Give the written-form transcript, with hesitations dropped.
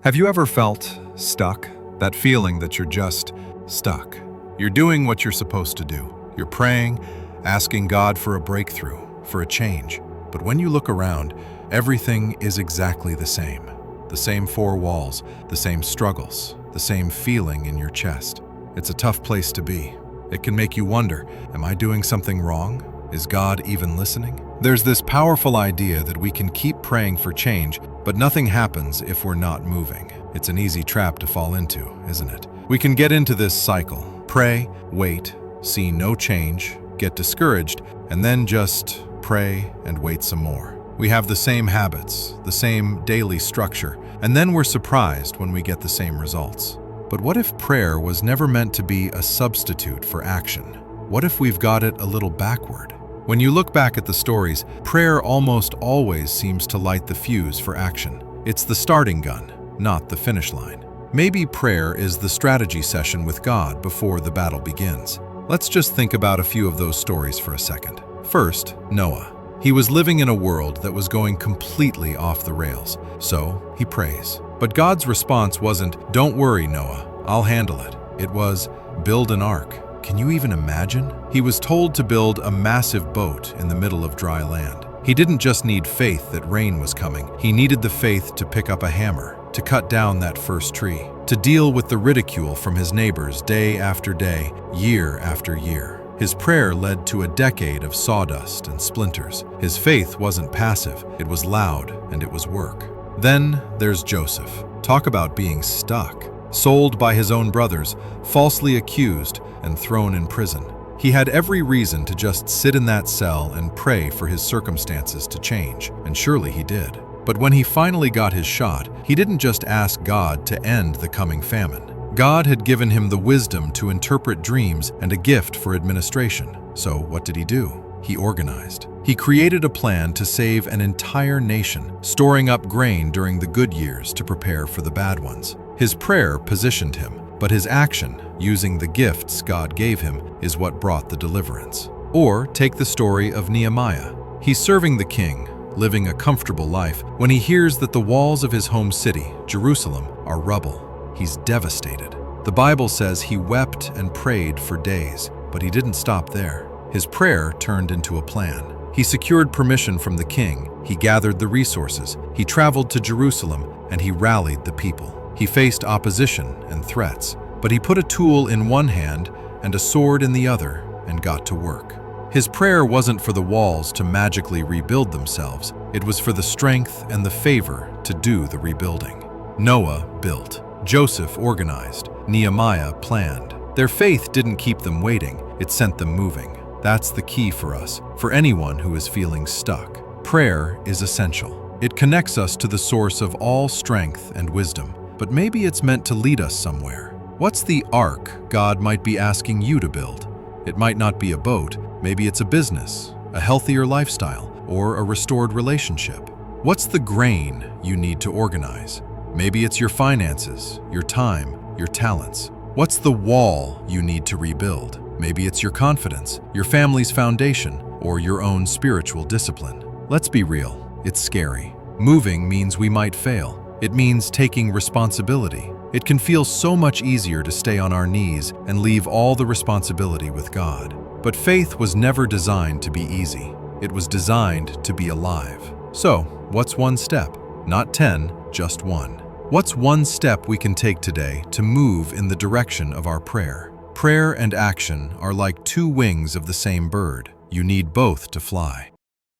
Have you ever felt stuck? That feeling that you're just stuck. You're doing what you're supposed to do. You're praying, asking God for a breakthrough, for a change. But when you look around, everything is exactly the same. The same four walls, the same struggles, the same feeling in your chest. It's a tough place to be. It can make you wonder, am I doing something wrong? Is God even listening? There's this powerful idea that we can keep praying for change, but nothing happens if we're not moving. It's an easy trap to fall into, isn't it? We can get into this cycle. Pray, wait, see no change, get discouraged, and then just pray and wait some more. We have the same habits, the same daily structure, and then we're surprised when we get the same results. But what if prayer was never meant to be a substitute for action? What if we've got it a little backward? When you look back at the stories, prayer almost always seems to light the fuse for action. It's the starting gun, not the finish line. Maybe prayer is the strategy session with God before the battle begins. Let's just think about a few of those stories for a second. First, Noah. He was living in a world that was going completely off the rails, so he prays. But God's response wasn't, "Don't worry, Noah, I'll handle it." It was, "Build an ark." Can you even imagine? He was told to build a massive boat in the middle of dry land. He didn't just need faith that rain was coming. He needed the faith to pick up a hammer, to cut down that first tree, to deal with the ridicule from his neighbors day after day, year after year. His prayer led to a decade of sawdust and splinters. His faith wasn't passive, it was loud and it was work. Then there's Joseph. Talk about being stuck. Sold by his own brothers, falsely accused, and thrown in prison. He had every reason to just sit in that cell and pray for his circumstances to change, and surely he did. But when he finally got his shot, he didn't just ask God to end the coming famine. God had given him the wisdom to interpret dreams and a gift for administration. So what did he do? He organized. He created a plan to save an entire nation, storing up grain during the good years to prepare for the bad ones. His prayer positioned him, but his action, using the gifts God gave him, is what brought the deliverance. Or take the story of Nehemiah. He's serving the king, living a comfortable life, when he hears that the walls of his home city, Jerusalem, are rubble. He's devastated. The Bible says he wept and prayed for days, but he didn't stop there. His prayer turned into a plan. He secured permission from the king, he gathered the resources, he traveled to Jerusalem, and he rallied the people. He faced opposition and threats, but he put a tool in one hand and a sword in the other and got to work. His prayer wasn't for the walls to magically rebuild themselves, it was for the strength and the favor to do the rebuilding. Noah built, Joseph organized, Nehemiah planned. Their faith didn't keep them waiting, it sent them moving. That's the key for us, for anyone who is feeling stuck. Prayer is essential. It connects us to the source of all strength and wisdom, but maybe it's meant to lead us somewhere. What's the ark God might be asking you to build? It might not be a boat, maybe it's a business, a healthier lifestyle, or a restored relationship. What's the grain you need to organize? Maybe it's your finances, your time, your talents. What's the wall you need to rebuild? Maybe it's your confidence, your family's foundation, or your own spiritual discipline. Let's be real, it's scary. Moving means we might fail. It means taking responsibility. It can feel so much easier to stay on our knees and leave all the responsibility with God. But faith was never designed to be easy. It was designed to be alive. So, what's one step? Not 10, just one. What's one step we can take today to move in the direction of our prayer? Prayer and action are like two wings of the same bird. You need both to fly.